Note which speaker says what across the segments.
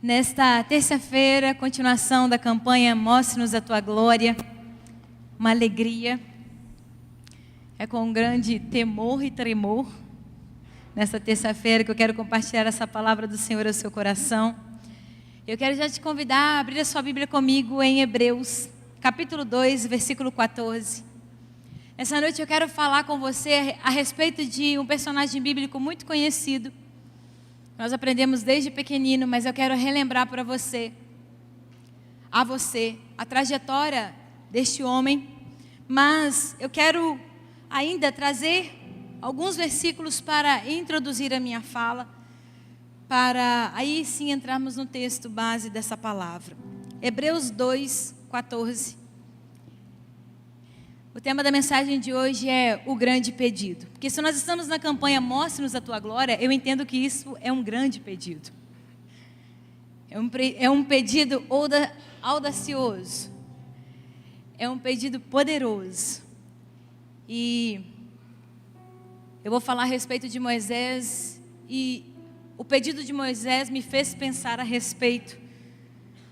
Speaker 1: Nesta terça-feira, continuação da campanha Mostre-nos a Tua Glória, uma alegria, é com um grande temor e tremor, nesta terça-feira que eu quero compartilhar essa palavra do Senhor ao seu coração. Eu quero já te convidar a abrir a sua Bíblia comigo em Hebreus, capítulo 2, versículo 14. Essa noite eu quero falar com você a respeito de um personagem bíblico muito conhecido. Nós aprendemos desde pequenino, mas eu quero relembrar para você, a trajetória deste homem. Mas eu quero ainda trazer alguns versículos para introduzir a minha fala, para aí sim entrarmos no texto base dessa palavra. Hebreus 2, 14. O tema da mensagem de hoje é o grande pedido. Porque se nós estamos na campanha Mostre-nos a Tua Glória, eu entendo que isso é um grande pedido. É um pedido audacioso. É um pedido poderoso. E eu vou falar a respeito de Moisés. E o pedido de Moisés me fez pensar a respeito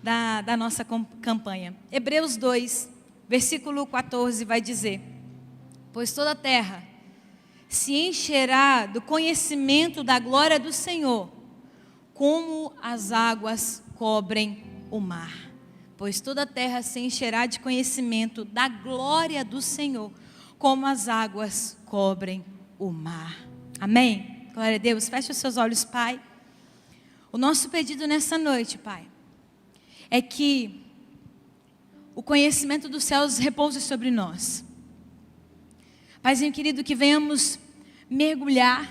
Speaker 1: da nossa campanha. Hebreus 2, versículo 14 vai dizer: pois toda a terra se encherá do conhecimento da glória do Senhor, como as águas cobrem o mar. Pois toda a terra se encherá de conhecimento da glória do Senhor, como as águas cobrem o mar. Amém? Glória a Deus. Feche os seus olhos, Pai. O nosso pedido nessa noite, Pai, é que o conhecimento dos céus repouse sobre nós. Paizinho querido, que venhamos mergulhar,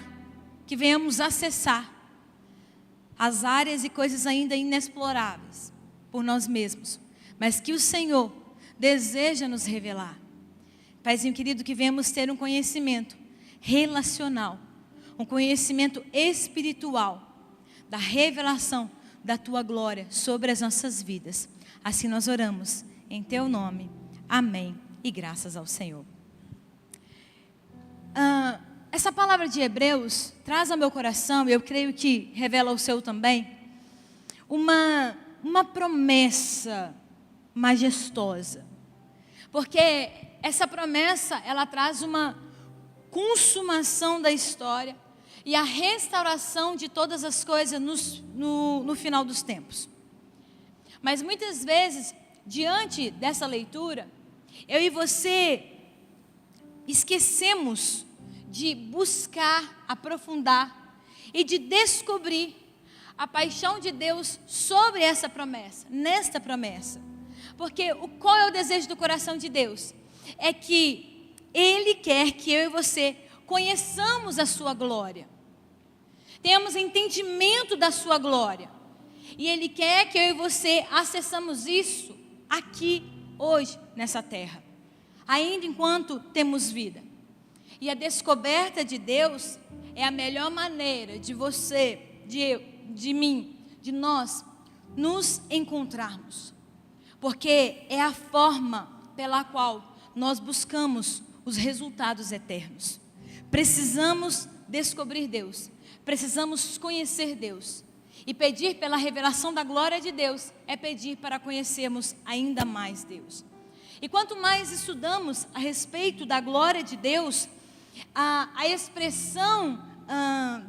Speaker 1: que venhamos acessar as áreas e coisas ainda inexploráveis por nós mesmos, mas que o Senhor deseja nos revelar. Paizinho querido, que venhamos ter um conhecimento relacional, um conhecimento espiritual da revelação da Tua glória sobre as nossas vidas. Assim nós oramos em Teu nome, amém, e graças ao Senhor. Essa palavra de Hebreus traz ao meu coração, e eu creio que revela ao seu também, uma promessa majestosa. Porque essa promessa, ela traz uma consumação da história e a restauração de todas as coisas no final dos tempos. Mas muitas vezes, diante dessa leitura, eu e você esquecemos de buscar, aprofundar e de descobrir a paixão de Deus sobre essa promessa, nesta promessa. Porque qual é o desejo do coração de Deus? É que Ele quer que eu e você conheçamos a Sua glória, tenhamos entendimento da Sua glória. E Ele quer que eu e você acessamos isso aqui, hoje, nessa terra, ainda enquanto temos vida. E a descoberta de Deus é a melhor maneira de você, de mim, de nós nos encontrarmos. Porque é a forma pela qual nós buscamos os resultados eternos. Precisamos descobrir Deus, precisamos conhecer Deus. E pedir pela revelação da glória de Deus é pedir para conhecermos ainda mais Deus. E quanto mais estudamos a respeito da glória de Deus, a expressão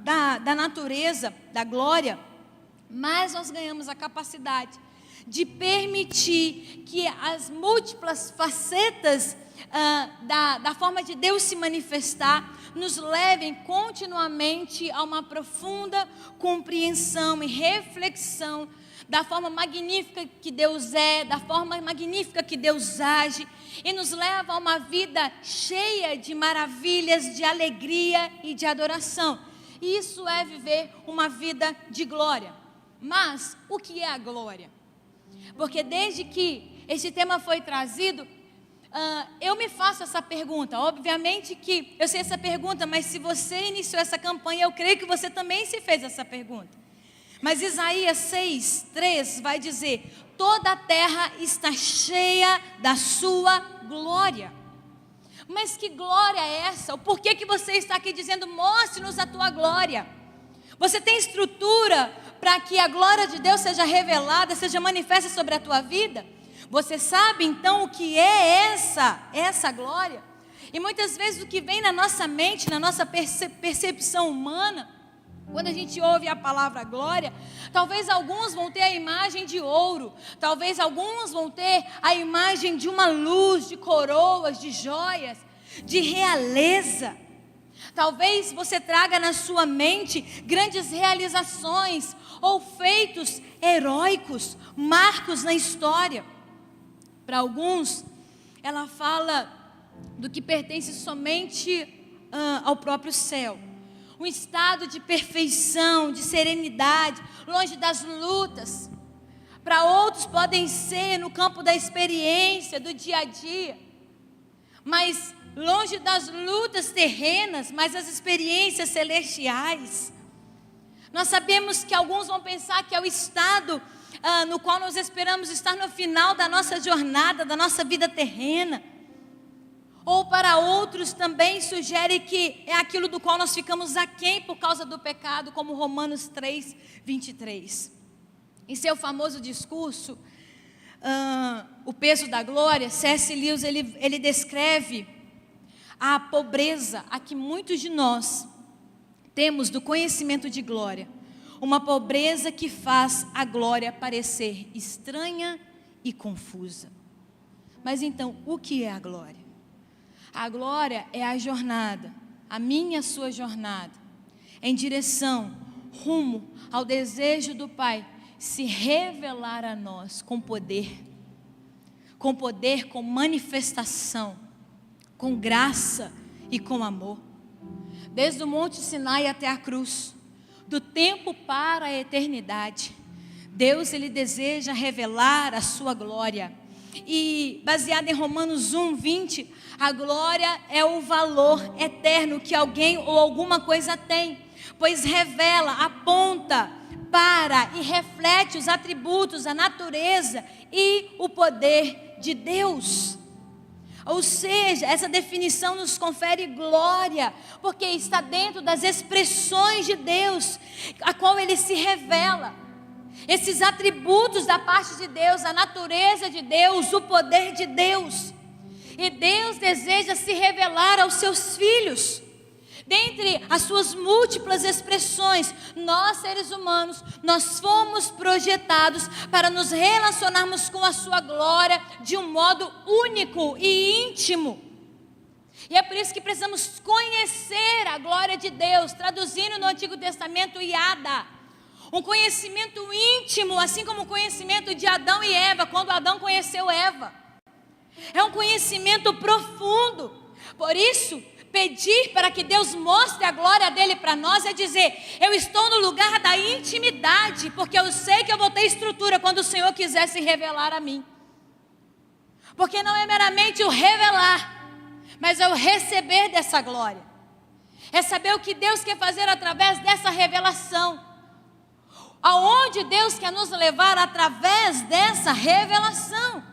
Speaker 1: da natureza, da glória, mais nós ganhamos a capacidade de permitir que as múltiplas facetas da forma de Deus se manifestar nos levem continuamente a uma profunda compreensão e reflexão da forma magnífica que Deus é, da forma magnífica que Deus age, e nos leva a uma vida cheia de maravilhas, de alegria e de adoração. E isso é viver uma vida de glória. Mas o que é a glória? Porque desde que esse tema foi trazido, eu me faço essa pergunta. Obviamente que eu sei essa pergunta, mas se você iniciou essa campanha, eu creio que você também se fez essa pergunta. Mas Isaías 6:3 vai dizer: toda a terra está cheia da sua glória. Mas que glória é essa? O porquê que você está aqui dizendo: mostre-nos a tua glória? Você tem estrutura para que a glória de Deus seja revelada, seja manifesta sobre a tua vida? Você sabe então o que é essa glória? E muitas vezes o que vem na nossa mente, na nossa percepção humana, quando a gente ouve a palavra glória, talvez alguns vão ter a imagem de ouro, talvez alguns vão ter a imagem de uma luz, de coroas, de joias, de realeza. Talvez você traga na sua mente grandes realizações ou feitos heróicos, marcos na história. Para alguns, ela fala do que pertence somente ao próprio céu. Um estado de perfeição, de serenidade, longe das lutas. Para outros podem ser no campo da experiência, do dia a dia. Mas longe das lutas terrenas, mas as experiências celestiais. Nós sabemos que alguns vão pensar que é o estado no qual nós esperamos estar no final da nossa jornada, da nossa vida terrena. Ou para outros também sugere que é aquilo do qual nós ficamos aquém por causa do pecado, como Romanos 3, 23. Em seu famoso discurso, O Peso da Glória, C.S. Lewis, ele descreve a pobreza a que muitos de nós temos do conhecimento de glória. Uma pobreza que faz a glória parecer estranha e confusa. Mas então, o que é a glória? A glória é a jornada, a minha e a sua jornada, em direção, rumo ao desejo do Pai, se revelar a nós com poder, com manifestação, com graça e com amor. Desde o Monte Sinai até a cruz, do tempo para a eternidade, Deus ele deseja revelar a sua glória. E baseado em Romanos 1, 20, a glória é o valor eterno que alguém ou alguma coisa tem, pois revela, aponta para e reflete os atributos, a natureza e o poder de Deus. Ou seja, essa definição nos confere glória, porque está dentro das expressões de Deus, a qual Ele se revela. Esses atributos da parte de Deus, a natureza de Deus, o poder de Deus. E Deus deseja se revelar aos seus filhos. Dentre as suas múltiplas expressões, nós seres humanos, nós fomos projetados para nos relacionarmos com a sua glória de um modo único e íntimo. E é por isso que precisamos conhecer a glória de Deus, traduzindo no Antigo Testamento Yada. Um conhecimento íntimo, assim como o conhecimento de Adão e Eva, quando Adão conheceu Eva. É um conhecimento profundo. Por isso, pedir para que Deus mostre a glória dele para nós é dizer: eu estou no lugar da intimidade, porque eu sei que eu vou ter estrutura quando o Senhor quiser se revelar a mim. Porque não é meramente o revelar, mas é o receber dessa glória. É saber o que Deus quer fazer através dessa revelação. Aonde Deus quer nos levar através dessa revelação.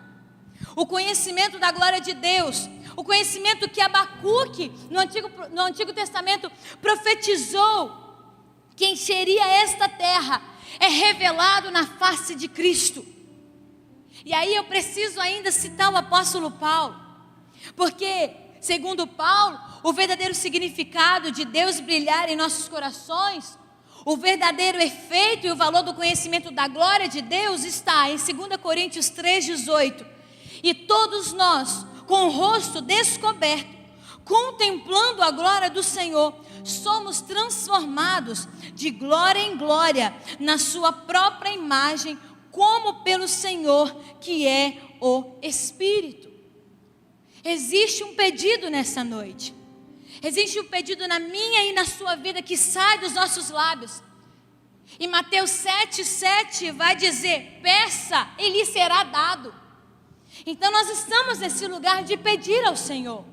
Speaker 1: O conhecimento da glória de Deus, o conhecimento que Abacuque no Antigo Testamento profetizou que encheria esta terra, é revelado na face de Cristo. E aí eu preciso ainda citar o apóstolo Paulo, porque segundo Paulo, o verdadeiro significado de Deus brilhar em nossos corações, o verdadeiro efeito e o valor do conhecimento da glória de Deus está em 2 Coríntios 3,18. E todos nós, com o rosto descoberto, contemplando a glória do Senhor, somos transformados de glória em glória, na sua própria imagem, como pelo Senhor, que é o Espírito. Existe um pedido nessa noite. Existe um pedido na minha e na sua vida que sai dos nossos lábios. E Mateus 7,7 vai dizer: peça e lhe será dado. Então nós estamos nesse lugar de pedir ao Senhor.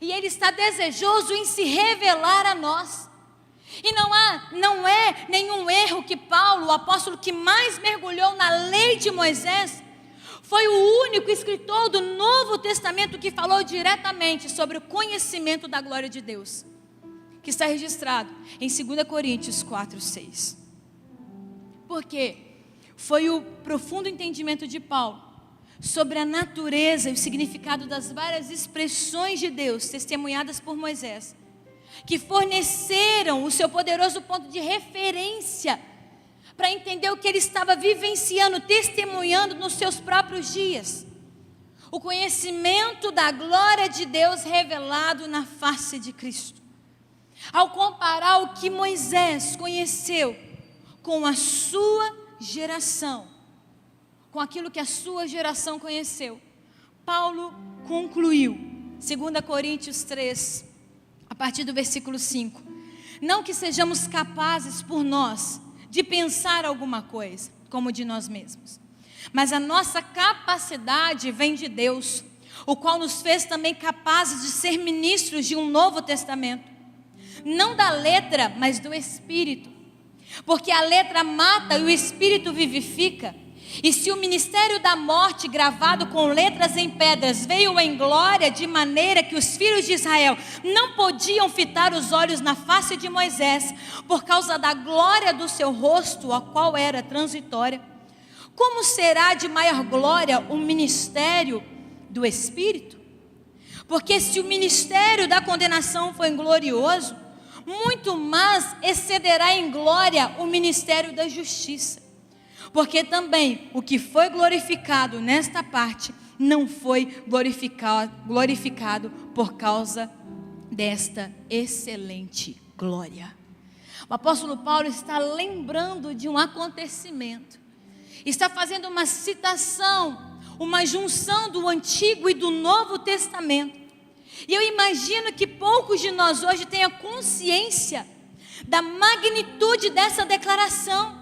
Speaker 1: E Ele está desejoso em se revelar a nós. E não é nenhum erro que Paulo, o apóstolo que mais mergulhou na lei de Moisés, foi o único escritor do Novo Testamento que falou diretamente sobre o conhecimento da glória de Deus, que está registrado em 2 Coríntios 4,6. Porque foi o profundo entendimento de Paulo sobre a natureza e o significado das várias expressões de Deus testemunhadas por Moisés, que forneceram o seu poderoso ponto de referência para entender o que ele estava vivenciando, testemunhando nos seus próprios dias. O conhecimento da glória de Deus revelado na face de Cristo. Ao comparar o que Moisés conheceu com a sua geração, com aquilo que a sua geração conheceu, Paulo concluiu, 2 Coríntios 3, a partir do versículo 5, não que sejamos capazes por nós de pensar alguma coisa, como de nós mesmos, mas a nossa capacidade vem de Deus, o qual nos fez também capazes de ser ministros de um novo testamento, não da letra, mas do Espírito, porque a letra mata e o Espírito vivifica. E se o ministério da morte, gravado com letras em pedras, veio em glória, de maneira que os filhos de Israel não podiam fitar os olhos na face de Moisés, por causa da glória do seu rosto, a qual era transitória, como será de maior glória o ministério do Espírito? Porque se o ministério da condenação foi glorioso, muito mais excederá em glória o ministério da justiça. Porque também o que foi glorificado nesta parte não foi glorificado por causa desta excelente glória. O apóstolo Paulo está lembrando de um acontecimento, está fazendo uma citação, uma junção do Antigo e do Novo Testamento. E eu imagino que poucos de nós hoje tenham consciência da magnitude dessa declaração.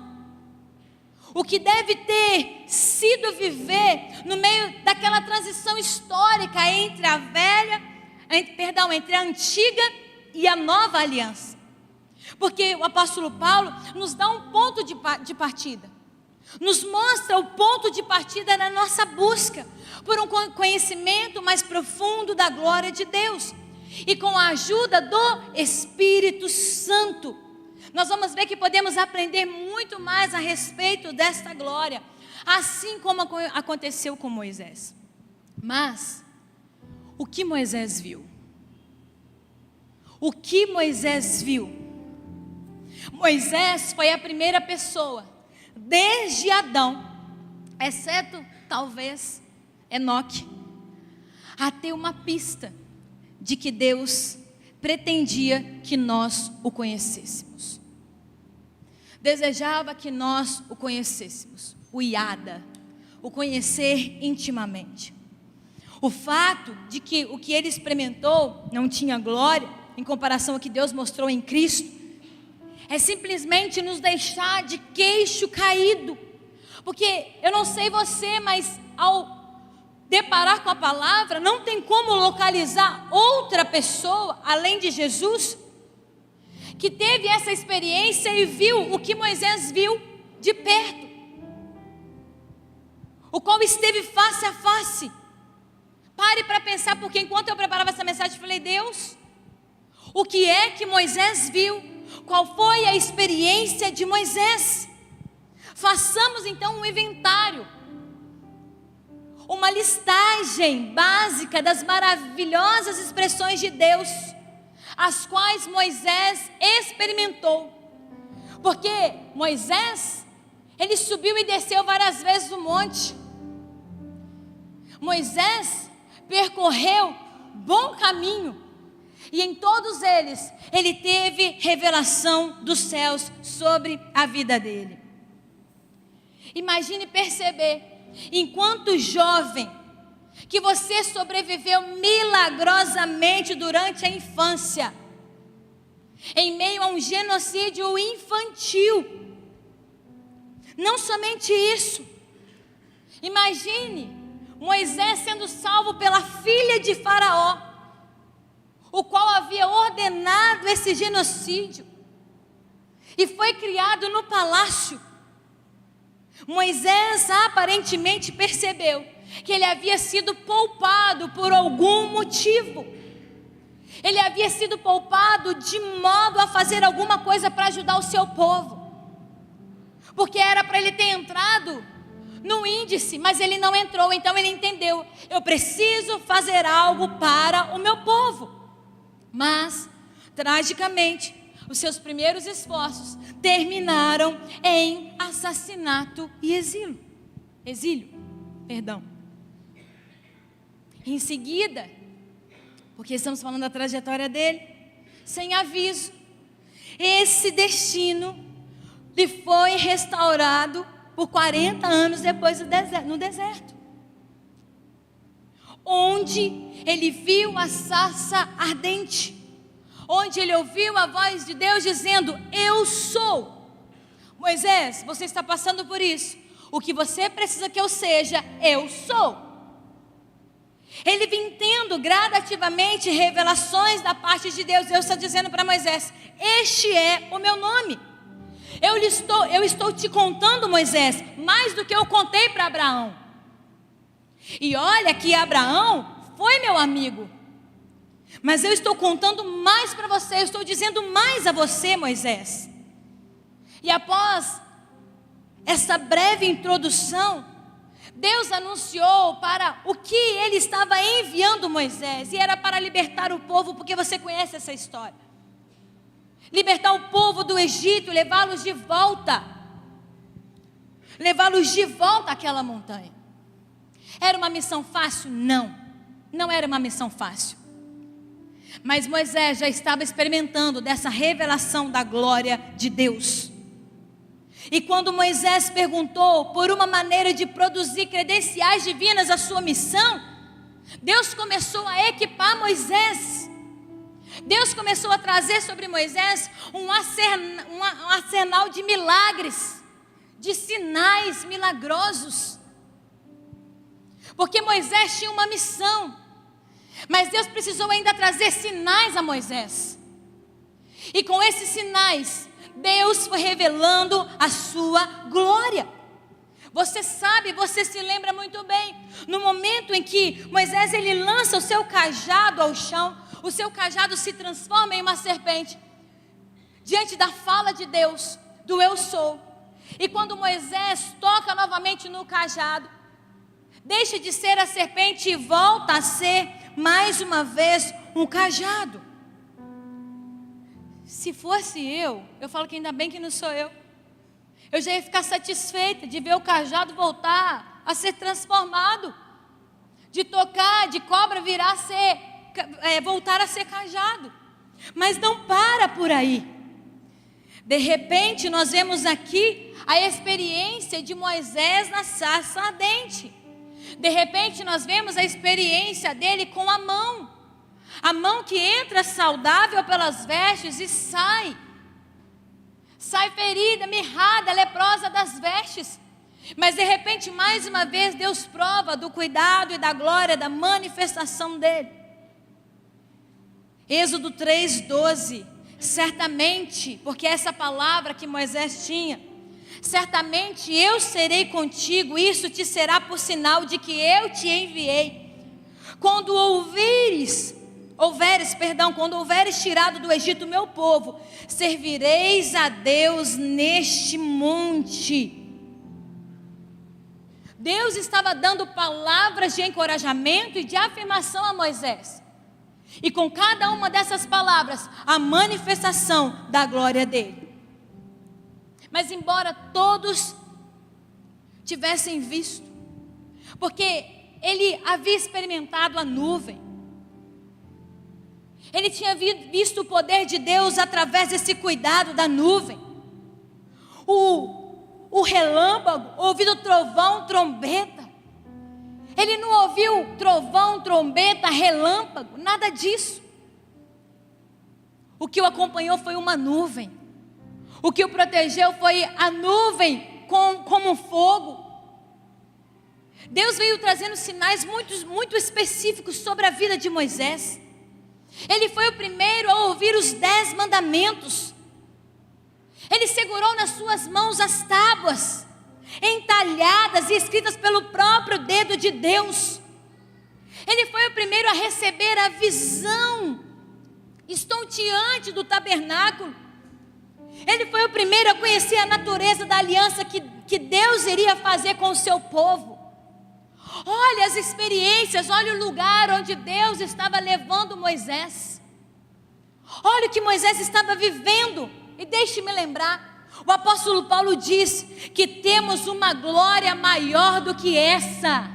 Speaker 1: O que deve ter sido viver no meio daquela transição histórica entre entre a antiga e a nova aliança. Porque o apóstolo Paulo nos dá um ponto de partida. Nos mostra o ponto de partida na nossa busca por um conhecimento mais profundo da glória de Deus. E com a ajuda do Espírito Santo, nós vamos ver que podemos aprender muito mais a respeito desta glória, assim como aconteceu com Moisés. Mas, o que Moisés viu? O que Moisés viu? Moisés foi a primeira pessoa, desde Adão, exceto talvez Enoque, a ter uma pista de que Deus pretendia que nós o conhecêssemos. Desejava que nós o conhecêssemos, o Yada, o conhecer intimamente. O fato de que o que ele experimentou não tinha glória, em comparação ao que Deus mostrou em Cristo, é simplesmente nos deixar de queixo caído. Porque eu não sei você, mas ao deparar com a palavra, não tem como localizar outra pessoa, além de Jesus, que teve essa experiência e viu o que Moisés viu de perto, o qual esteve face a face. Pare para pensar, porque enquanto eu preparava essa mensagem, eu falei: Deus, o que é que Moisés viu? Qual foi a experiência de Moisés? Façamos então um inventário, uma listagem básica das maravilhosas expressões de Deus, as quais Moisés experimentou. Porque Moisés, ele subiu e desceu várias vezes o monte. Moisés percorreu bom caminho, e em todos eles, ele teve revelação dos céus sobre a vida dele. Imagine perceber, enquanto jovem, que você sobreviveu milagrosamente durante a infância, em meio a um genocídio infantil. Não somente isso, imagine Moisés sendo salvo pela filha de Faraó, o qual havia ordenado esse genocídio, e foi criado no palácio. Moisés aparentemente percebeu que ele havia sido poupado por algum motivo. Ele havia sido poupado de modo a fazer alguma coisa para ajudar o seu povo. porque era para ele ter entrado no índice, mas ele não entrou. Então ele entendeu: eu preciso fazer algo para o meu povo. Mas, tragicamente, os seus primeiros esforços terminaram em assassinato e exílio. Em seguida, porque estamos falando da trajetória dele, sem aviso, esse destino lhe foi restaurado por 40 anos depois no deserto, onde ele viu a sarça ardente, onde ele ouviu a voz de Deus dizendo: eu sou. Moisés, você está passando por isso. O que você precisa que eu seja, eu sou. Ele vem tendo gradativamente revelações da parte de Deus. Deus está dizendo para Moisés: este é o meu nome. Eu estou te contando, Moisés, mais do que eu contei para Abraão. E olha que Abraão foi meu amigo, mas eu estou contando mais para você. Eu estou dizendo mais a você, Moisés. E após essa breve introdução, Deus anunciou para o que ele estava enviando Moisés, e era para libertar o povo, porque você conhece essa história. Libertar o povo do Egito, levá-los de volta àquela montanha. Era uma missão fácil? Não era uma missão fácil. Mas Moisés já estava experimentando dessa revelação da glória de Deus. E quando Moisés perguntou por uma maneira de produzir credenciais divinas à sua missão, Deus começou a equipar Moisés. Deus começou a trazer sobre Moisés um arsenal de milagres, de sinais milagrosos. Porque Moisés tinha uma missão, mas Deus precisou ainda trazer sinais a Moisés. E com esses sinais, Deus foi revelando a sua glória. Você sabe, você se lembra muito bem, no momento em que Moisés ele lança o seu cajado ao chão, o seu cajado se transforma em uma serpente, diante da fala de Deus, do eu sou. E quando Moisés toca novamente no cajado, deixa de ser a serpente e volta a ser mais uma vez um cajado. Se fosse eu falo que ainda bem que não sou eu. Eu já ia ficar satisfeita de ver o cajado voltar a ser transformado, de tocar, de cobra voltar a ser cajado. Mas não para por aí. De repente nós vemos aqui a experiência de Moisés na sarça ardente. De repente nós vemos a experiência dele com a mão que entra saudável pelas vestes e sai ferida, mirrada, leprosa das vestes. Mas de repente, mais uma vez, Deus prova do cuidado e da glória, da manifestação dele. Êxodo 3:12, certamente, porque essa palavra que Moisés tinha, certamente eu serei contigo, isso te será por sinal de que eu te enviei. Quando houveres tirado do Egito o meu povo, servireis a Deus neste monte. Deus estava dando palavras de encorajamento e de afirmação a Moisés. E com cada uma dessas palavras, a manifestação da glória dele. Mas embora todos tivessem visto, porque ele havia experimentado a nuvem, ele tinha visto o poder de Deus através desse cuidado da nuvem, o relâmpago, ouvido trovão, trombeta. Ele não ouviu trovão, trombeta, relâmpago, nada disso. O que o acompanhou foi uma nuvem. O que o protegeu foi a nuvem como um fogo. Deus veio trazendo sinais muito específicos sobre a vida de Moisés. Ele foi o primeiro a ouvir os 10 mandamentos. Ele segurou nas suas mãos as tábuas, entalhadas e escritas pelo próprio dedo de Deus. Ele foi o primeiro a receber a visão estonteante do tabernáculo. Ele foi o primeiro a conhecer a natureza da aliança que Deus iria fazer com o seu povo. Olha as experiências, olha o lugar onde Deus estava levando Moisés. Olha o que Moisés estava vivendo. E deixe-me lembrar, o apóstolo Paulo diz que temos uma glória maior do que essa.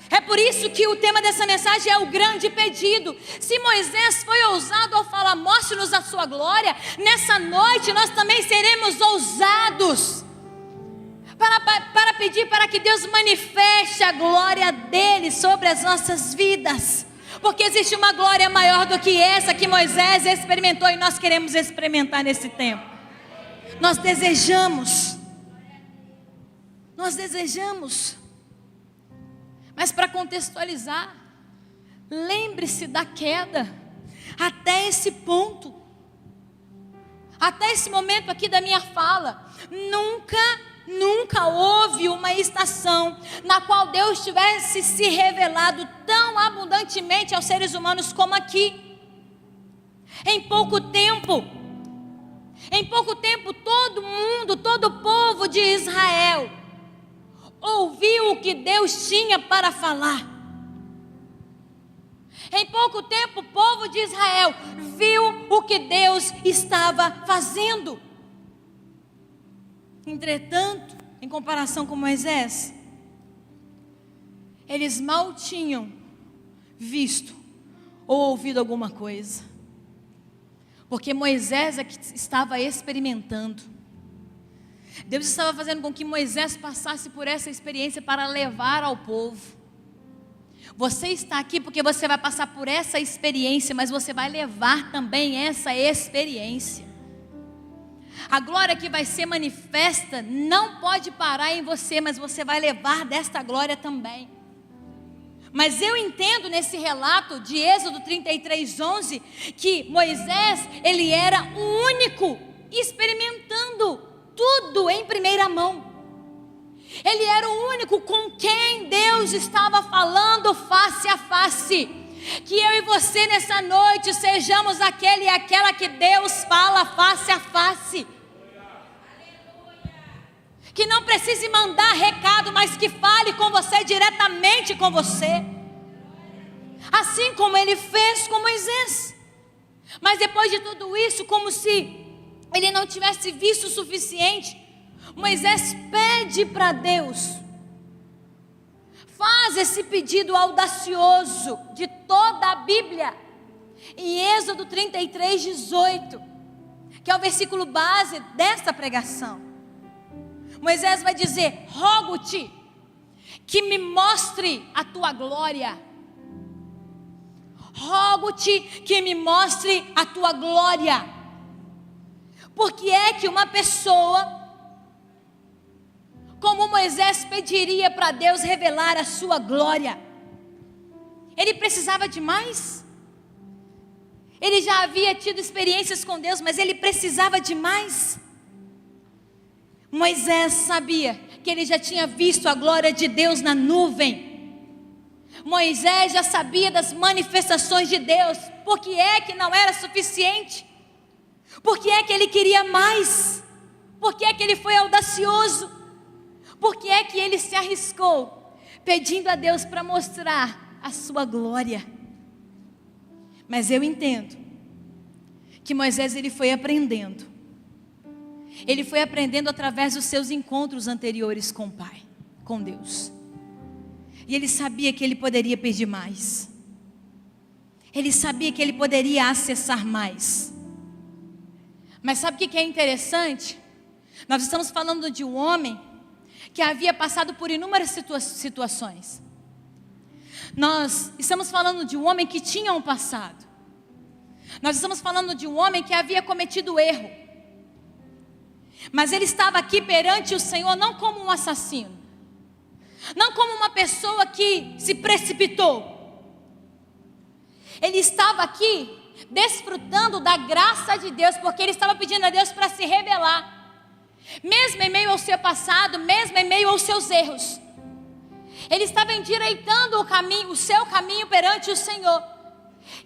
Speaker 1: É por isso que o tema dessa mensagem é o grande pedido. Se Moisés foi ousado ao falar, mostre-nos a sua glória, nessa noite nós também seremos ousados para pedir para que Deus manifeste a glória dele sobre as nossas vidas. Porque existe uma glória maior do que essa que Moisés experimentou e nós queremos experimentar nesse tempo. Nós desejamos. Mas para contextualizar, lembre-se da queda, até esse ponto, até esse momento aqui da minha fala, nunca houve uma estação na qual Deus tivesse se revelado tão abundantemente aos seres humanos como aqui. Em pouco tempo, todo mundo, todo o povo de Israel ouviu o que Deus tinha para falar. Em pouco tempo, o povo de Israel viu o que Deus estava fazendo. Entretanto, em comparação com Moisés, eles mal tinham visto ou ouvido alguma coisa, porque Moisés é que estava experimentando. Deus estava fazendo com que Moisés passasse por essa experiência para levar ao povo. Você está aqui porque você vai passar por essa experiência, mas você vai levar também essa experiência. A glória que vai ser manifesta não pode parar em você, mas você vai levar desta glória também. Mas eu entendo nesse relato de Êxodo 33:11 que Moisés, ele era o único experimentando tudo em primeira mão. Ele era o único com quem Deus estava falando face a face. Que eu e você nessa noite sejamos aquele e aquela que Deus fala face a face. Que não precise mandar recado, mas que fale com você, diretamente com você. Assim como ele fez com Moisés. Mas depois de tudo isso, como se ele não tivesse visto o suficiente, Moisés pede para Deus. Faz esse pedido audacioso de toda a Bíblia. Em Êxodo 33:18, que é o versículo base desta pregação. Moisés vai dizer: rogo-te que me mostre a tua glória. Rogo-te que me mostre a tua glória. Porque é que uma pessoa como Moisés pediria para Deus revelar a sua glória? Ele precisava de mais? Ele já havia tido experiências com Deus, mas ele precisava de mais? Moisés sabia que ele já tinha visto a glória de Deus na nuvem. Moisés já sabia das manifestações de Deus. Por que é que não era suficiente? Por que é que ele queria mais? Por que é que ele foi audacioso? Por que é que ele se arriscou, pedindo a Deus para mostrar a sua glória? Mas eu entendo que Moisés ele foi aprendendo. Ele foi aprendendo através dos seus encontros anteriores com o Pai, com Deus. E ele sabia que ele poderia pedir mais. Ele sabia que ele poderia acessar mais. Mas sabe o que é interessante? Nós estamos falando de um homem que havia passado por inúmeras situações. Nós estamos falando de um homem que tinha um passado. Nós estamos falando de um homem que havia cometido erro. Mas ele estava aqui perante o Senhor não como um assassino, não como uma pessoa que se precipitou. Ele estava aqui desfrutando da graça de Deus, porque ele estava pedindo a Deus para se revelar, mesmo em meio ao seu passado, mesmo em meio aos seus erros. Ele estava endireitando o seu caminho perante o Senhor.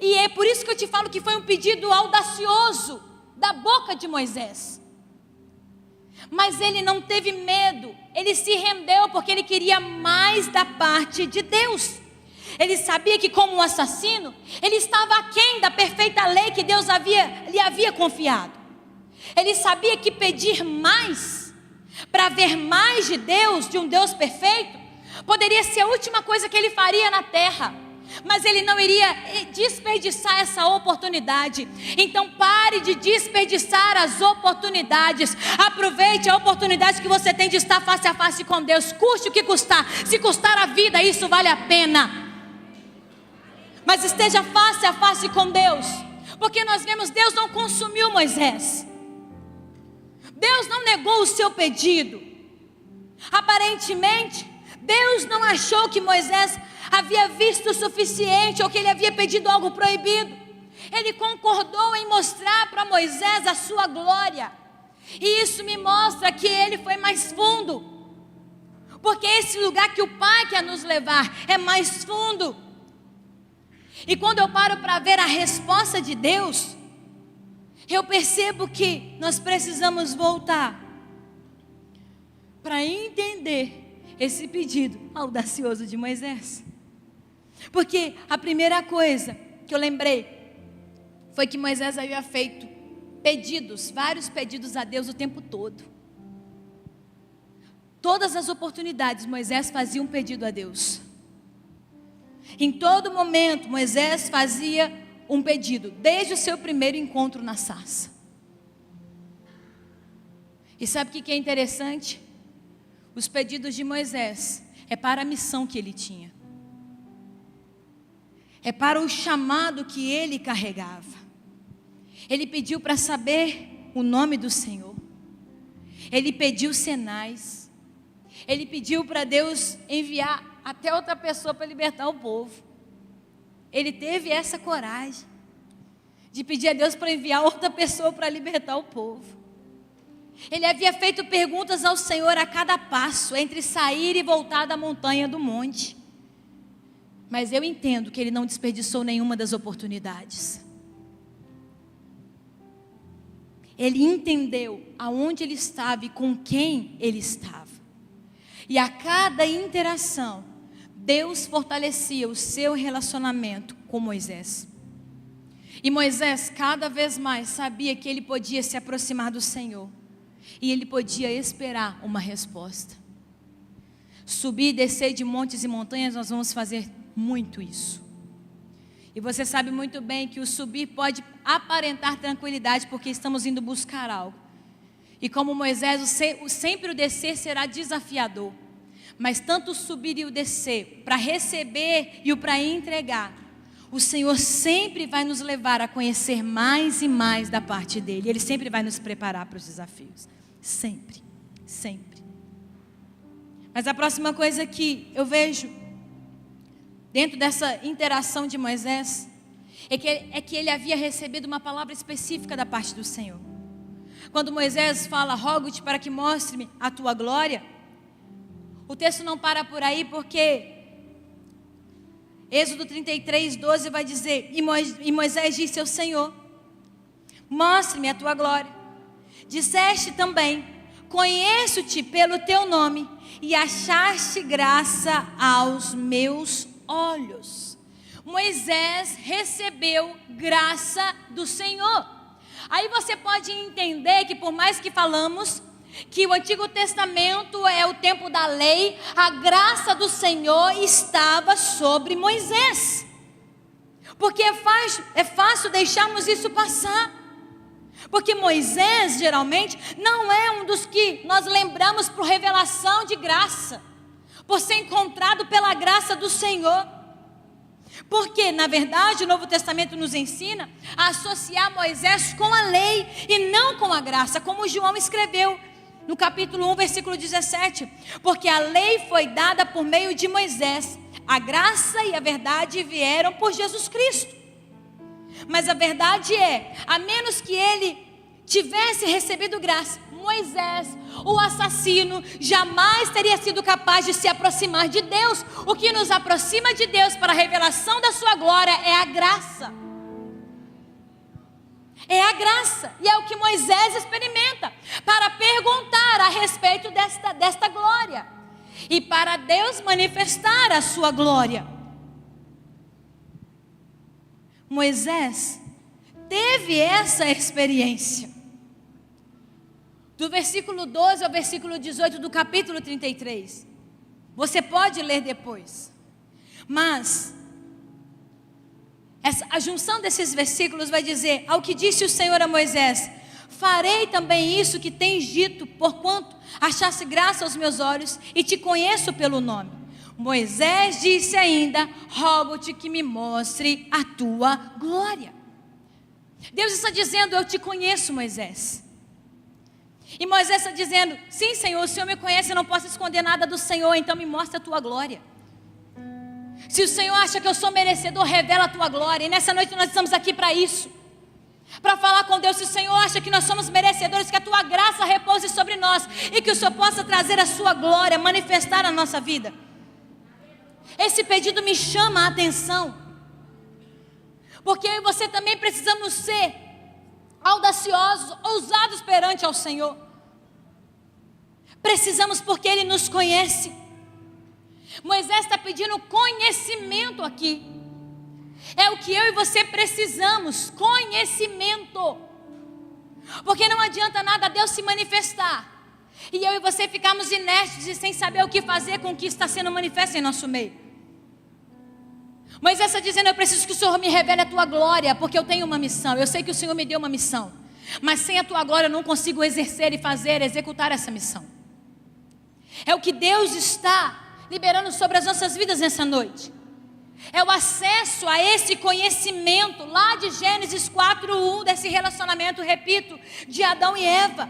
Speaker 1: E é por isso que eu te falo que foi um pedido audacioso. da boca de Moisés. Mas ele não teve medo, ele se rendeu porque ele queria mais da parte de Deus. Ele sabia que, como um assassino, ele estava aquém da perfeita lei que Deus lhe havia confiado. Ele sabia que pedir mais, para ver mais de Deus, de um Deus perfeito, poderia ser a última coisa que ele faria na terra. Mas ele não iria desperdiçar essa oportunidade. Então pare de desperdiçar as oportunidades. Aproveite a oportunidade que você tem de estar face a face com Deus. Custe o que custar. Se custar a vida, isso vale a pena. Mas esteja face a face com Deus. Porque nós vemos, Deus não consumiu Moisés. Deus não negou o seu pedido. Aparentemente, Deus não achou que Moisés havia visto o suficiente, ou que ele havia pedido algo proibido. Ele concordou em mostrar para Moisés a sua glória. E isso me mostra que ele foi mais fundo. Porque esse lugar que o Pai quer nos levar é mais fundo. E quando eu paro para ver a resposta de Deus, eu percebo que nós precisamos voltar para entender esse pedido audacioso de Moisés. Porque a primeira coisa que eu lembrei foi que Moisés havia feito pedidos, vários pedidos a Deus o tempo todo. Todas as oportunidades Moisés fazia um pedido a Deus. Em todo momento Moisés fazia um pedido, desde o seu primeiro encontro na sarça. E sabe o que é interessante? Os pedidos de Moisés é para a missão que ele tinha. É para o chamado que ele carregava. Ele pediu para saber o nome do Senhor. Ele pediu sinais. Ele pediu para Deus enviar até outra pessoa para libertar o povo. Ele teve essa coragem de pedir a Deus para enviar outra pessoa para libertar o povo. Ele havia feito perguntas ao Senhor a cada passo, entre sair e voltar da montanha do monte. Mas eu entendo que ele não desperdiçou nenhuma das oportunidades. Ele entendeu aonde ele estava e com quem ele estava. E a cada interação, Deus fortalecia o seu relacionamento com Moisés. E Moisés cada vez mais sabia que ele podia se aproximar do Senhor. E ele podia esperar uma resposta. Subir e descer de montes e montanhas, nós vamos fazer muito isso. E você sabe muito bem que o subir pode aparentar tranquilidade, porque estamos indo buscar algo. E como Moisés, sempre o descer será desafiador. Mas tanto o subir e o descer, para receber e o para entregar, o Senhor sempre vai nos levar a conhecer mais e mais da parte dEle. Ele sempre vai nos preparar para os desafios. Sempre, sempre. Mas a próxima coisa que eu vejo dentro dessa interação de Moisés é que ele havia recebido uma palavra específica da parte do Senhor. Quando Moisés fala, rogo-te para que mostre-me a tua glória, o texto não para por aí, porque Êxodo 33:12 vai dizer, e Moisés disse ao Senhor, mostre-me a tua glória. Disseste também, conheço-te pelo teu nome, e achaste graça aos meus olhos. Moisés recebeu graça do Senhor. Aí você pode entender que, por mais que falamos que o Antigo Testamento é o tempo da lei, a graça do Senhor estava sobre Moisés. Porque é fácil deixarmos isso passar. Porque Moisés, geralmente, não é um dos que nós lembramos por revelação de graça, por ser encontrado pela graça do Senhor. Porque, na verdade, o Novo Testamento nos ensina a associar Moisés com a lei e não com a graça, como João escreveu no capítulo 1, versículo 17. Porque a lei foi dada por meio de Moisés, a graça e a verdade vieram por Jesus Cristo. Mas a verdade é, a menos que ele tivesse recebido graça, Moisés, o assassino, jamais teria sido capaz de se aproximar de Deus. O que nos aproxima de Deus para a revelação da sua glória é a graça. É a graça, e é o que Moisés experimenta, para perguntar a respeito desta glória, e para Deus manifestar a sua glória. Moisés teve essa experiência. Do versículo 12 ao versículo 18 do capítulo 33. Você pode ler depois. Mas a junção desses versículos vai dizer: ao que disse o Senhor a Moisés: farei também isso que tens dito, porquanto achaste graça aos meus olhos e te conheço pelo nome. Moisés disse ainda: rogo-te que me mostre a tua glória. Deus está dizendo: eu te conheço, Moisés. E Moisés está dizendo: sim, Senhor, o Senhor me conhece, eu não posso esconder nada do Senhor, então me mostra a tua glória. Se o Senhor acha que eu sou merecedor, revela a tua glória. E nessa noite nós estamos aqui para isso, para falar com Deus. Se o Senhor acha que nós somos merecedores, que a tua graça repouse sobre nós, e que o Senhor possa trazer a sua glória, manifestar a nossa vida. Esse pedido me chama a atenção, porque eu e você também precisamos ser audaciosos, ousados perante ao Senhor. Precisamos, porque Ele nos conhece. Moisés está pedindo conhecimento aqui. É o que eu e você precisamos, conhecimento. Porque não adianta nada Deus se manifestar e eu e você ficarmos inertes e sem saber o que fazer com o que está sendo manifesto em nosso meio. Moisés está dizendo: eu preciso que o Senhor me revele a tua glória, porque eu tenho uma missão. Eu sei que o Senhor me deu uma missão, mas sem a tua glória eu não consigo exercer e executar essa missão. É o que Deus está liberando sobre as nossas vidas nessa noite. É o acesso a esse conhecimento lá de Gênesis 4:1, desse relacionamento, repito, de Adão e Eva,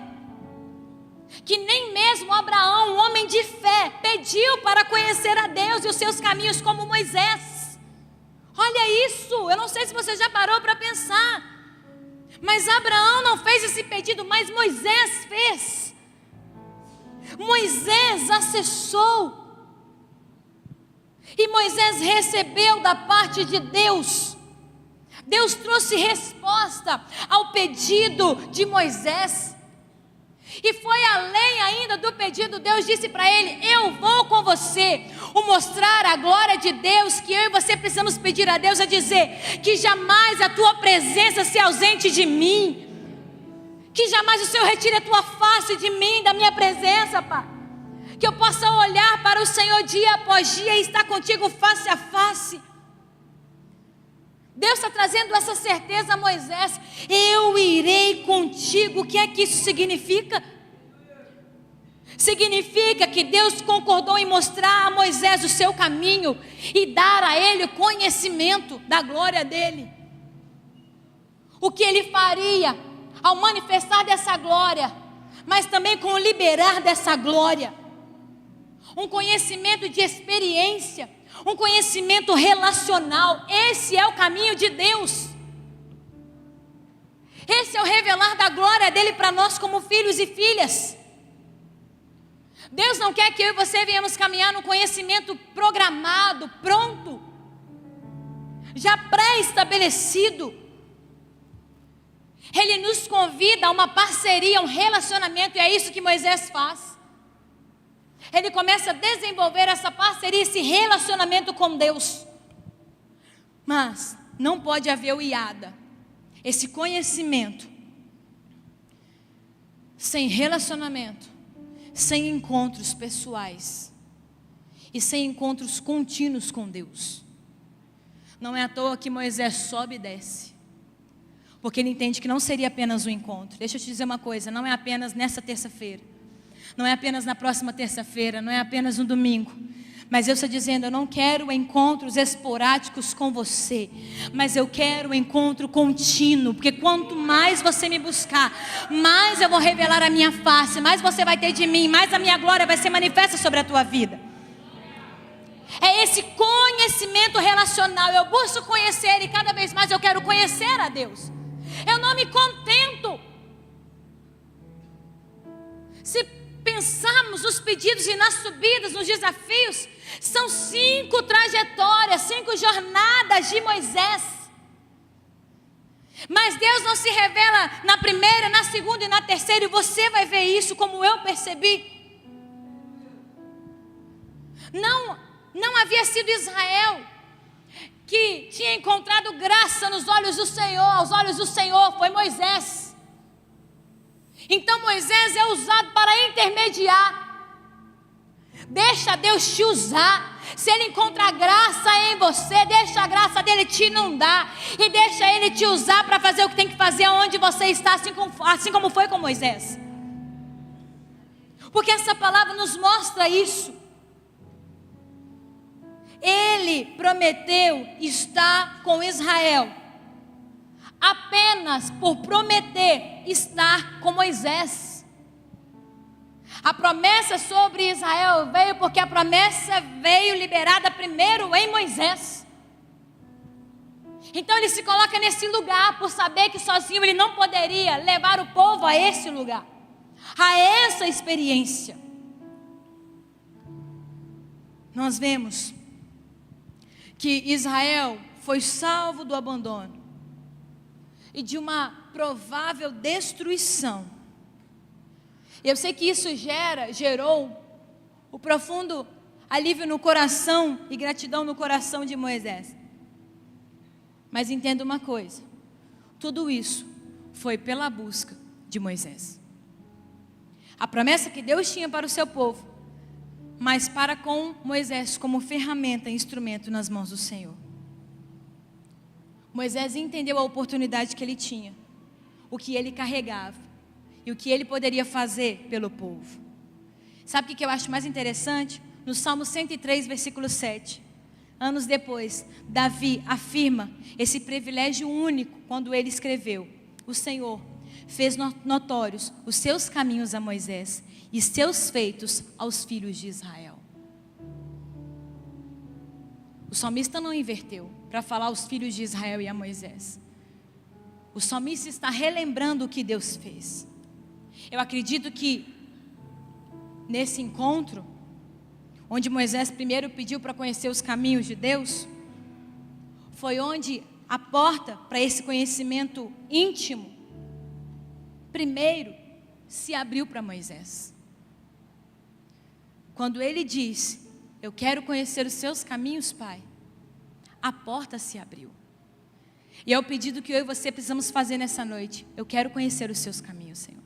Speaker 1: que nem mesmo Abraão, um homem de fé, pediu para conhecer a Deus e os seus caminhos como Moisés. Olha isso, eu não sei se você já parou para pensar, mas Abraão não fez esse pedido, mas Moisés fez. Moisés acessou, e Moisés recebeu da parte de Deus. Deus trouxe resposta ao pedido de Moisés, e foi além ainda do pedido. Deus disse para ele: eu vou com você. O mostrar a glória de Deus que eu e você precisamos pedir a Deus é dizer: que jamais a tua presença se ausente de mim, que jamais o Senhor retire a tua face de mim, da minha presença, Pai. Que eu possa olhar para o Senhor dia após dia e estar contigo face a face. Deus está trazendo essa certeza a Moisés: eu irei contigo. O que é que isso significa? Significa que Deus concordou em mostrar a Moisés o seu caminho e dar a ele o conhecimento da glória dele. O que ele faria ao manifestar dessa glória, mas também com o liberar dessa glória. Um conhecimento de experiência, um conhecimento relacional. Esse é o caminho de Deus. Esse é o revelar da glória dele para nós como filhos e filhas. Deus não quer que eu e você venhamos caminhar no conhecimento programado, pronto, já pré-estabelecido. Ele nos convida a uma parceria, a um relacionamento, e é isso que Moisés faz. Ele começa a desenvolver essa parceria, esse relacionamento com Deus. Mas não pode haver o iada, esse conhecimento, sem relacionamento, sem encontros pessoais e sem encontros contínuos com Deus. Não é à toa que Moisés sobe e desce, porque ele entende que não seria apenas um encontro. Deixa eu te dizer uma coisa: não é apenas nessa terça-feira, não é apenas na próxima terça-feira, não é apenas no domingo. Mas Deus está dizendo: eu não quero encontros esporádicos com você, mas eu quero um encontro contínuo. Porque quanto mais você me buscar, mais eu vou revelar a minha face, mais você vai ter de mim, mais a minha glória vai ser manifesta sobre a tua vida. É esse conhecimento relacional. Eu busco conhecer, e cada vez mais eu quero conhecer a Deus. Eu não me contento. Se pensarmos nos pedidos e nas subidas, nos desafios, são 5 trajetórias, 5 jornadas de Moisés. Mas Deus não se revela na primeira, na segunda e na terceira, e você vai ver isso como eu percebi. Não havia sido Israel que tinha encontrado graça nos olhos do Senhor. Aos olhos do Senhor foi Moisés. Então Moisés é usado para intermediar. Deixa Deus te usar. Se Ele encontrar graça em você, deixa a graça dele te inundar, e deixa Ele te usar para fazer o que tem que fazer onde você está, assim como foi com Moisés. Porque essa palavra nos mostra isso. Ele prometeu estar com Israel apenas por prometer estar com Moisés. A promessa sobre Israel veio porque a promessa veio liberada primeiro em Moisés. Então ele se coloca nesse lugar por saber que sozinho ele não poderia levar o povo a esse lugar, a essa experiência. Nós vemos que Israel foi salvo do abandono e de uma provável destruição. Eu sei que isso gerou o profundo alívio no coração e gratidão no coração de Moisés. Mas entenda uma coisa: tudo isso foi pela busca de Moisés. A promessa que Deus tinha para o seu povo, mas para com Moisés como ferramenta e instrumento nas mãos do Senhor. Moisés entendeu a oportunidade que ele tinha, o que ele carregava e o que ele poderia fazer pelo povo. Sabe o que eu acho mais interessante? No Salmo 103, versículo 7. Anos depois, Davi afirma esse privilégio único quando ele escreveu: o Senhor fez notórios os seus caminhos a Moisés e seus feitos aos filhos de Israel. O salmista não inverteu para falar aos filhos de Israel e a Moisés. O salmista está relembrando o que Deus fez. Eu acredito que nesse encontro, onde Moisés primeiro pediu para conhecer os caminhos de Deus, foi onde a porta para esse conhecimento íntimo primeiro se abriu para Moisés. Quando ele disse: eu quero conhecer os seus caminhos, Pai, a porta se abriu. E é o pedido que eu e você precisamos fazer nessa noite. Eu quero conhecer os seus caminhos, Senhor.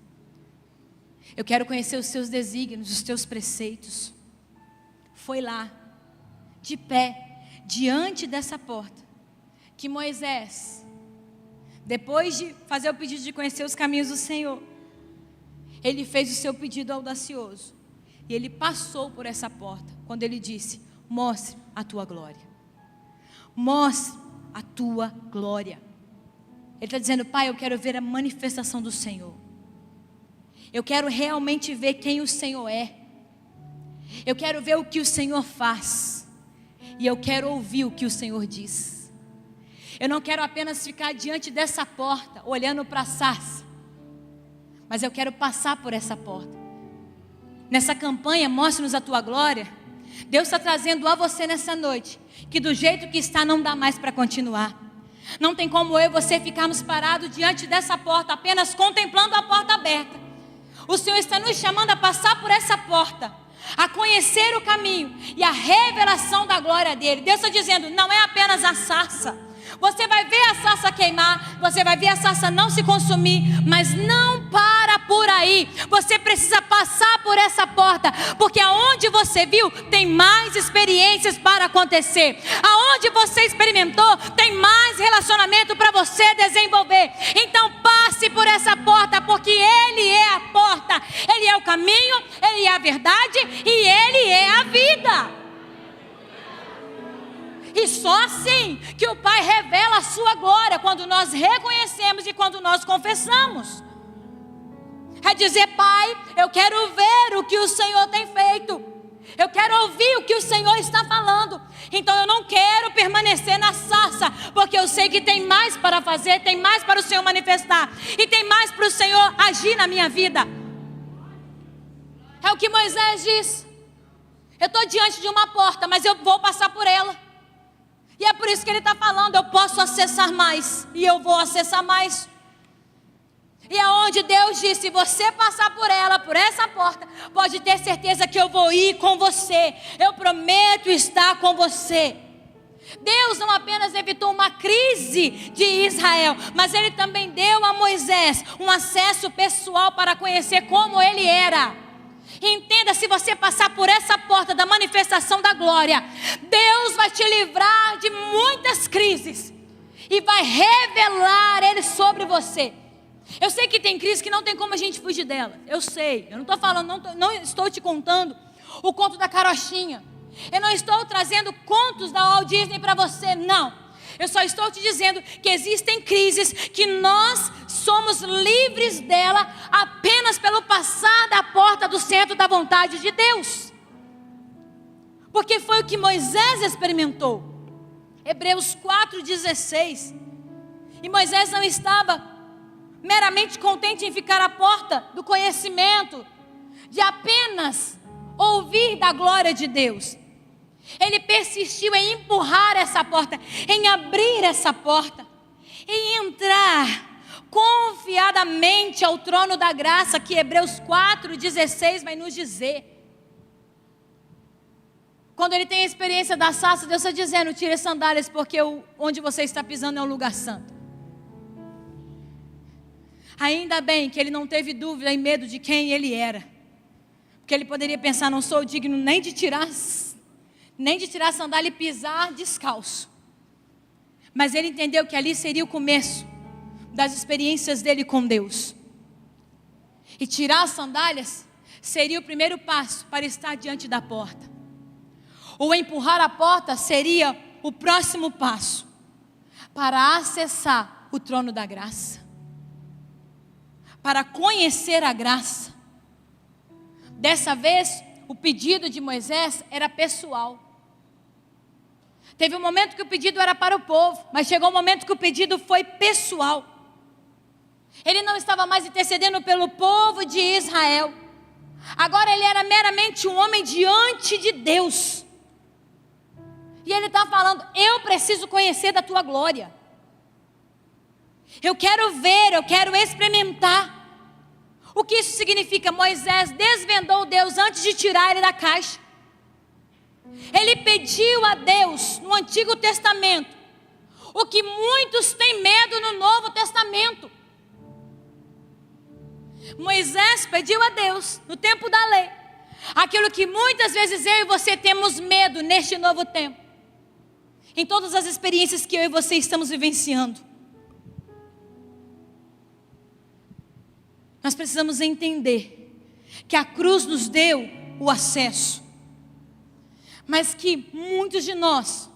Speaker 1: Eu quero conhecer os seus desígnios, os teus preceitos. Foi lá, de pé, diante dessa porta, que Moisés, depois de fazer o pedido de conhecer os caminhos do Senhor, ele fez o seu pedido audacioso. E ele passou por essa porta, quando ele disse: mostre a tua glória. Mostre a tua glória. Ele está dizendo: Pai, eu quero ver a manifestação do Senhor. Eu quero realmente ver quem o Senhor é. Eu quero ver o que o Senhor faz. E eu quero ouvir o que o Senhor diz. Eu não quero apenas ficar diante dessa porta, olhando para a sarça, mas eu quero passar por essa porta. Nessa campanha, mostre-nos a tua glória. Deus está trazendo a você nessa noite, que do jeito que está não dá mais para continuar. Não tem como eu e você ficarmos parados diante dessa porta, apenas contemplando a porta aberta. O Senhor está nos chamando a passar por essa porta, a conhecer o caminho e a revelação da glória dele. Deus está dizendo: não é apenas a sarça. Você vai ver a sarça queimar, você vai ver a sarça não se consumir, mas não para por aí. Você precisa passar por essa porta, porque aonde você viu, tem mais experiências para acontecer. Aonde você experimentou, tem mais relacionamento para você desenvolver. Então passe por essa porta, porque Ele é a porta. Ele é o caminho, Ele é a verdade e Ele é a vida. E só assim que o Pai revela a sua glória, quando nós reconhecemos e quando nós confessamos. É dizer: Pai, eu quero ver o que o Senhor tem feito. Eu quero ouvir o que o Senhor está falando. Então eu não quero permanecer na sarça, porque eu sei que tem mais para fazer, tem mais para o Senhor manifestar, e tem mais para o Senhor agir na minha vida. É o que Moisés diz: eu estou diante de uma porta, mas eu vou passar por ela. E é por isso que ele está falando, eu posso acessar mais, e eu vou acessar mais. E aonde Deus disse, se você passar por ela, por essa porta, pode ter certeza que eu vou ir com você. Eu prometo estar com você. Deus não apenas evitou uma crise de Israel, mas Ele também deu a Moisés um acesso pessoal para conhecer como ele era. Entenda, se você passar por essa porta da manifestação da glória, Deus vai te livrar de muitas crises e vai revelar Ele sobre você. Eu sei que tem crise que não tem como a gente fugir dela. Eu sei, eu não estou falando, não estou te contando o conto da carochinha. Eu não estou trazendo contos da Walt Disney para você, não. Eu só estou te dizendo que existem crises que nós somos livres dela apenas pelo passar da porta do centro da vontade de Deus. Porque foi o que Moisés experimentou. Hebreus 4,16. E Moisés não estava meramente contente em ficar à porta do conhecimento, de apenas ouvir da glória de Deus. Ele persistiu em empurrar essa porta, em abrir essa porta, em entrar confiadamente ao trono da graça, que Hebreus 4,16 vai nos dizer. Quando ele tem a experiência da sarça, Deus está dizendo, tire as sandálias, porque onde você está pisando é um lugar santo. Ainda bem que ele não teve dúvida e medo de quem ele era. Porque ele poderia pensar, não sou digno nem de tirar a sandália e pisar descalço. Mas ele entendeu que ali seria o começo das experiências dele com Deus. E tirar as sandálias seria o primeiro passo para estar diante da porta. Ou empurrar a porta seria o próximo passo para acessar o trono da graça. Para conhecer a graça. Dessa vez, o pedido de Moisés era pessoal. Teve um momento que o pedido era para o povo, mas chegou um momento que o pedido foi pessoal. Ele não estava mais intercedendo pelo povo de Israel. Agora ele era meramente um homem diante de Deus. E ele está falando, eu preciso conhecer da tua glória. Eu quero ver, eu quero experimentar. O que isso significa? Moisés desvendou Deus antes de tirar ele da caixa. Ele pediu a Deus no Antigo Testamento o que muitos têm medo no Novo Testamento. Moisés pediu a Deus no tempo da lei aquilo que muitas vezes eu e você temos medo neste novo tempo, em todas as experiências que eu e você estamos vivenciando. Nós precisamos entender que a cruz nos deu o acesso, mas que muitos de nós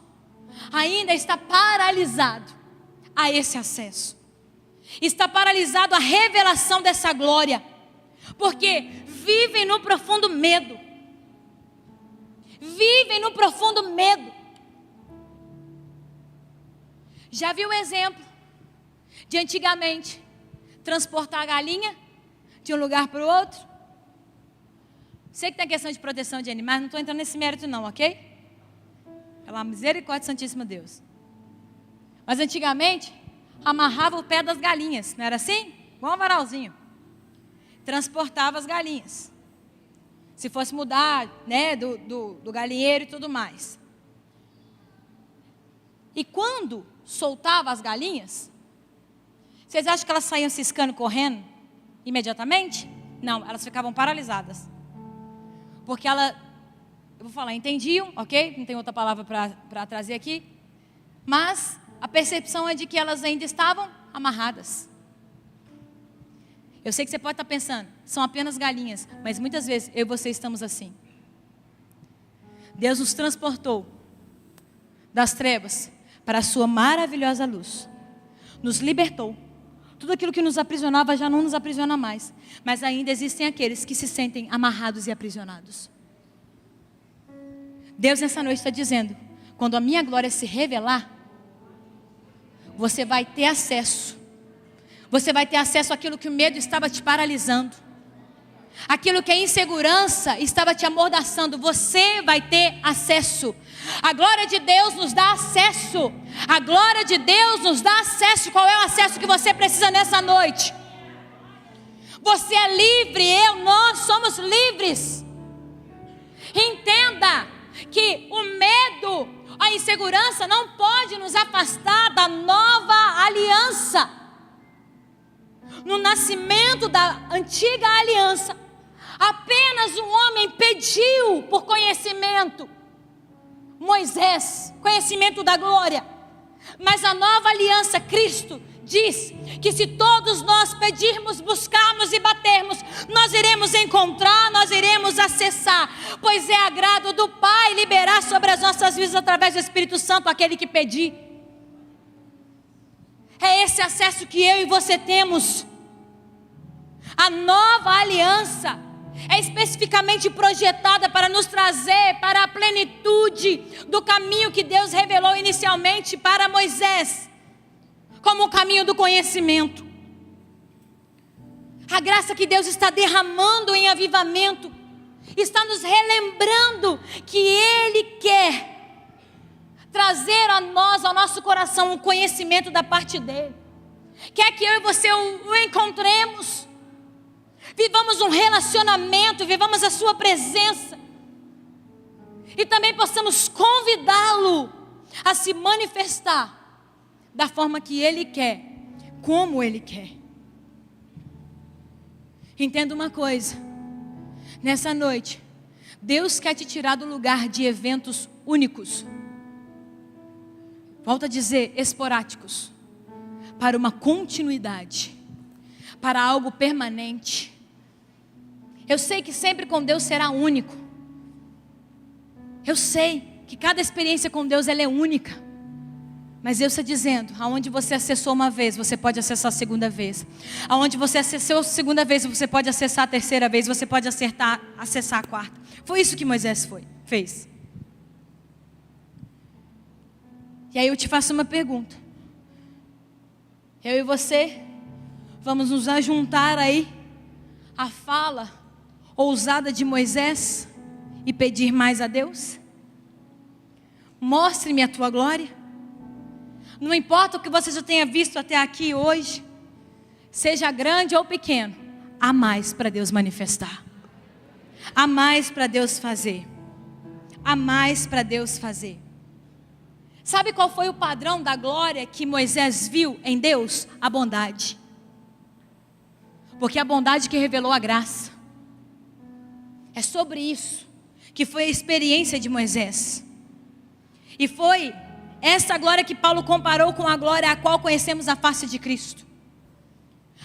Speaker 1: ainda está paralisado a esse acesso. Está paralisado a revelação dessa glória, porque vivem no profundo medo. Vivem no profundo medo. Já viu o exemplo de antigamente transportar a galinha de um lugar para o outro? Sei que tem questão de proteção de animais, não estou entrando nesse mérito não, ok? Pela misericórdia santíssima Deus. Mas antigamente, amarrava o pé das galinhas, não era assim? Igual um varalzinho. Transportava as galinhas. Se fosse mudar, né, do galinheiro e tudo mais. E quando soltava as galinhas, vocês acham que elas saíam ciscando, correndo imediatamente? Não, elas ficavam paralisadas. Porque eu vou falar, entendiam, ok? Não tem outra palavra para trazer aqui. Mas a percepção é de que elas ainda estavam amarradas. Eu sei que você pode estar pensando, são apenas galinhas, mas muitas vezes eu e você estamos assim. Deus nos transportou das trevas para a sua maravilhosa luz. Nos libertou. Tudo aquilo que nos aprisionava já não nos aprisiona mais. Mas ainda existem aqueles que se sentem amarrados e aprisionados. Deus nessa noite está dizendo, quando a minha glória se revelar, você vai ter acesso. Você vai ter acesso àquilo que o medo estava te paralisando. aquilo que é insegurança estava te amordaçando, você vai ter acesso. A glória de Deus nos dá acesso. A glória de Deus nos dá acesso. Qual é o acesso que você precisa nessa noite? Você é livre, nós somos livres. Entenda que o medo, a insegurança não pode nos afastar da nova aliança. No nascimento da antiga aliança, apenas um homem pediu por conhecimento. Moisés, conhecimento da glória. Mas a nova aliança, Cristo, diz que se todos nós pedirmos, buscarmos e batermos, nós iremos encontrar, nós iremos acessar. Pois é agrado do Pai liberar sobre as nossas vidas através do Espírito Santo aquele que pedir. É esse acesso que eu e você temos. A nova aliança é especificamente projetada para nos trazer para a plenitude do caminho que Deus revelou inicialmente para Moisés, como o caminho do conhecimento. A graça que Deus está derramando em avivamento está nos relembrando que Ele quer trazer a nós, ao nosso coração, um conhecimento da parte dEle. Quer que eu e você o encontremos, vivamos um relacionamento, vivamos a sua presença, e também possamos convidá-lo a se manifestar da forma que Ele quer, como Ele quer. Entenda uma coisa, nessa noite, Deus quer te tirar do lugar de eventos únicos, volto a dizer, esporádicos, para uma continuidade, para algo permanente. Eu sei que sempre com Deus será único. Eu sei que cada experiência com Deus ela é única. Mas Deus está dizendo, aonde você acessou uma vez, você pode acessar a segunda vez. Aonde você acessou a segunda vez, você pode acessar a terceira vez, você pode acessar a quarta. Foi isso que Moisés fez. E aí eu te faço uma pergunta. Eu e você vamos nos ajuntar aí à fala ousada de Moisés e pedir mais a Deus? Mostre-me a tua glória. Não importa o que você já tenha visto até aqui hoje, seja grande ou pequeno, há mais para Deus manifestar, há mais para Deus fazer, há mais para Deus fazer. Sabe qual foi o padrão da glória que Moisés viu em Deus? A bondade. Porque a bondade que revelou a graça. É sobre isso que foi a experiência de Moisés. E foi essa glória que Paulo comparou com a glória a qual conhecemos a face de Cristo.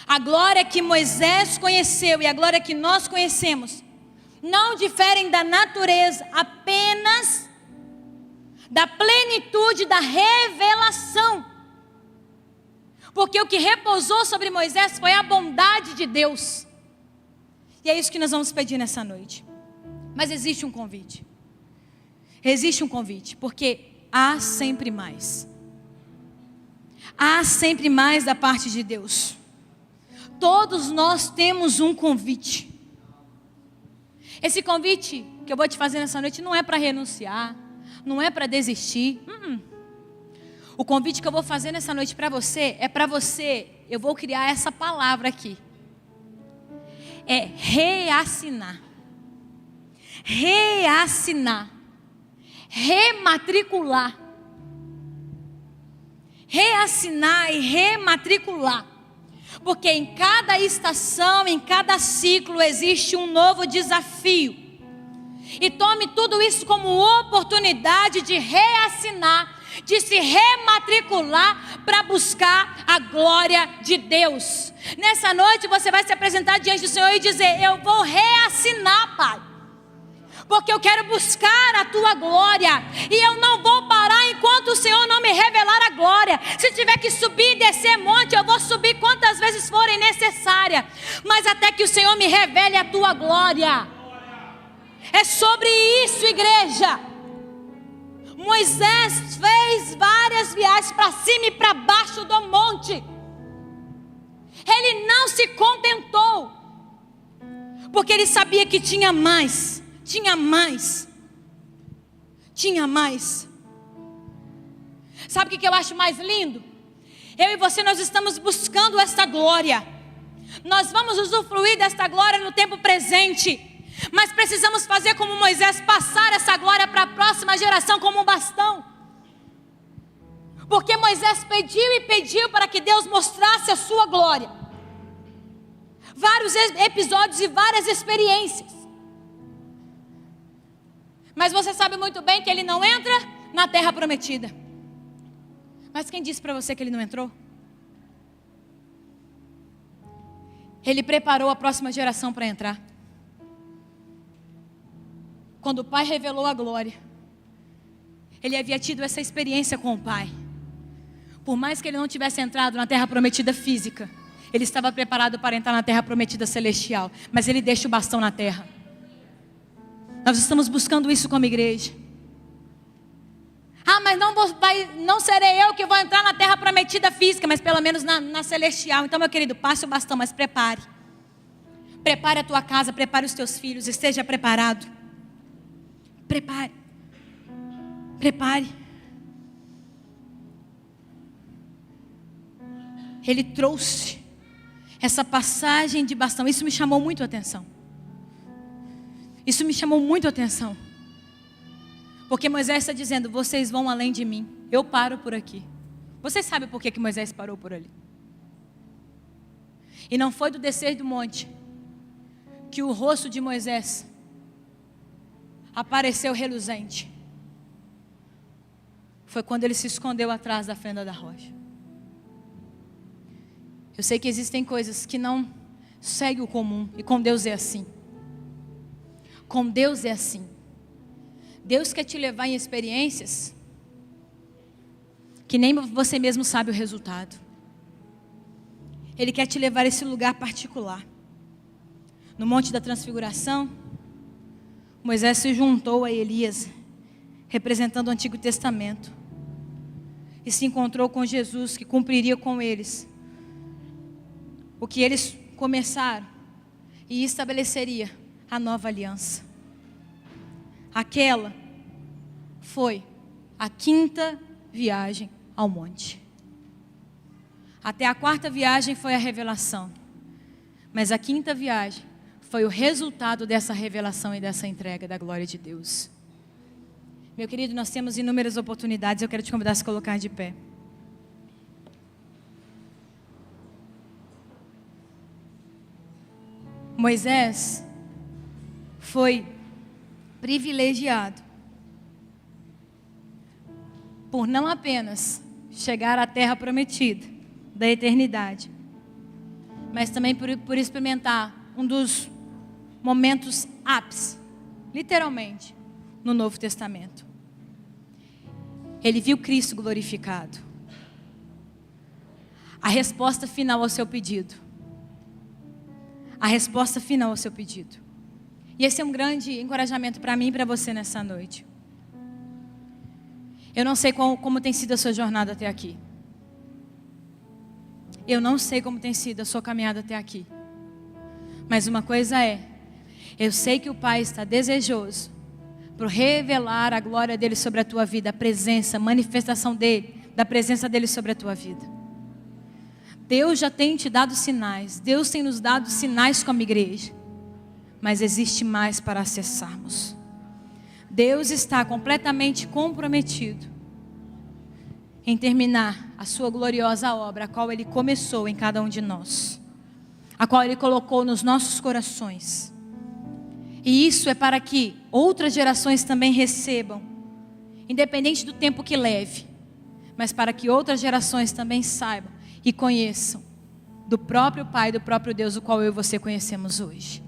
Speaker 1: A glória que Moisés conheceu e a glória que nós conhecemos não diferem da natureza, apenas da plenitude da revelação. Porque o que repousou sobre Moisés foi a bondade de Deus. E é isso que nós vamos pedir nessa noite. Mas existe um convite. Existe um convite, porque há sempre mais. Há sempre mais da parte de Deus. Todos nós temos um convite. Esse convite que eu vou te fazer nessa noite não é para renunciar, não é para desistir. O convite que eu vou fazer nessa noite para você é para você, eu vou criar essa palavra aqui. É reassinar. Reassinar. Rematricular. Reassinar e rematricular. Porque em cada estação, em cada ciclo existe um novo desafio. E tome tudo isso como oportunidade de reassinar, de se rematricular para buscar a glória de Deus. Nessa noite você vai se apresentar diante do Senhor e dizer: eu vou reassinar, Pai, porque eu quero buscar a tua glória, e eu não vou parar enquanto o Senhor não me revelar a glória. Se tiver que subir e descer monte, eu vou subir quantas vezes forem necessárias, mas até que o Senhor me revele a tua glória. É sobre isso, igreja. Moisés fez várias viagens para cima e para baixo do monte. Ele não se contentou, Porque ele sabia que tinha mais, tinha mais, tinha mais. Sabe o que eu acho mais lindo? Eu e você, nós estamos buscando esta glória. Nós vamos usufruir desta glória no tempo presente. Mas precisamos fazer como Moisés, passar essa glória para a próxima geração como um bastão. Porque Moisés pediu e pediu para que Deus mostrasse a sua glória. Vários episódios e várias experiências. Mas você sabe muito bem que ele não entra na terra prometida. Mas quem disse para você que ele não entrou? Ele preparou a próxima geração para entrar. Quando o Pai revelou a glória, ele havia tido essa experiência com o Pai. Por mais que ele não tivesse entrado na terra prometida física, ele estava preparado para entrar na terra prometida celestial. Mas ele deixa o bastão na terra. Nós estamos buscando isso como igreja. Mas não serei eu que vou entrar na terra prometida física, mas pelo menos na celestial. Então, meu querido, passe o bastão, mas prepare. Prepare a tua casa, prepare os teus filhos, esteja preparado. Prepare. Prepare. Ele trouxe essa passagem de bastão. Isso me chamou muito a atenção. Isso me chamou muito a atenção. Porque Moisés está dizendo, vocês vão além de mim. Eu paro por aqui. Vocês sabem por que Moisés parou por ali? E não foi do descer do monte que o rosto de Moisés apareceu reluzente. Foi quando ele se escondeu atrás da fenda da rocha. Eu sei que existem coisas que não seguem o comum. E com Deus é assim. Com Deus é assim. Deus quer te levar em experiências que nem você mesmo sabe o resultado. Ele quer te levar a esse lugar particular. No Monte da Transfiguração, Moisés se juntou a Elias, representando o Antigo Testamento, e se encontrou com Jesus, que cumpriria com eles o que eles começaram e estabeleceria a nova aliança. Aquela foi a 5ª viagem ao monte. Até a 4ª viagem foi a revelação. Mas a 5ª viagem foi o resultado dessa revelação e dessa entrega da glória de Deus. Meu querido, nós temos inúmeras oportunidades. Eu quero te convidar a se colocar de pé. Moisés foi privilegiado por não apenas chegar à terra prometida da eternidade, mas também por experimentar um dos momentos ápice, literalmente, no Novo Testamento. Ele viu Cristo glorificado. A resposta final ao seu pedido. A resposta final ao seu pedido. E esse é um grande encorajamento para mim e para você nessa noite. Eu não sei como tem sido a sua jornada até aqui. Eu não sei como tem sido a sua caminhada até aqui. Mas uma coisa é, eu sei que o Pai está desejoso por revelar a glória dele sobre a tua vida, a presença, a manifestação dele, da presença dele sobre a tua vida. Deus já tem te dado sinais, Deus tem nos dado sinais como igreja, mas existe mais para acessarmos. Deus está completamente comprometido em terminar a sua gloriosa obra, a qual Ele começou em cada um de nós, a qual Ele colocou nos nossos corações. E isso é para que outras gerações também recebam, independente do tempo que leve, mas para que outras gerações também saibam e conheçam do próprio Pai, do próprio Deus, o qual eu e você conhecemos hoje.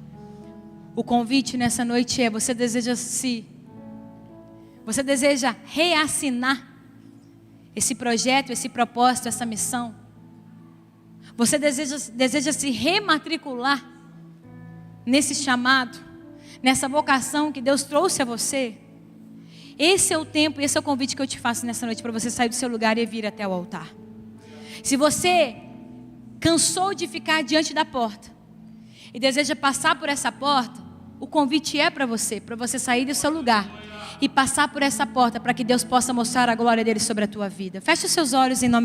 Speaker 1: O convite nessa noite é, você deseja reassinar esse projeto, esse propósito, essa missão? Você deseja se rematricular nesse chamado, nessa vocação que Deus trouxe a você? Esse é o tempo, esse é o convite que eu te faço nessa noite, para você sair do seu lugar e vir até o altar. Se você cansou de ficar diante da porta, e deseja passar por essa porta, o convite é para você sair do seu lugar e passar por essa porta para que Deus possa mostrar a glória dele sobre a tua vida. Feche os seus olhos em nome de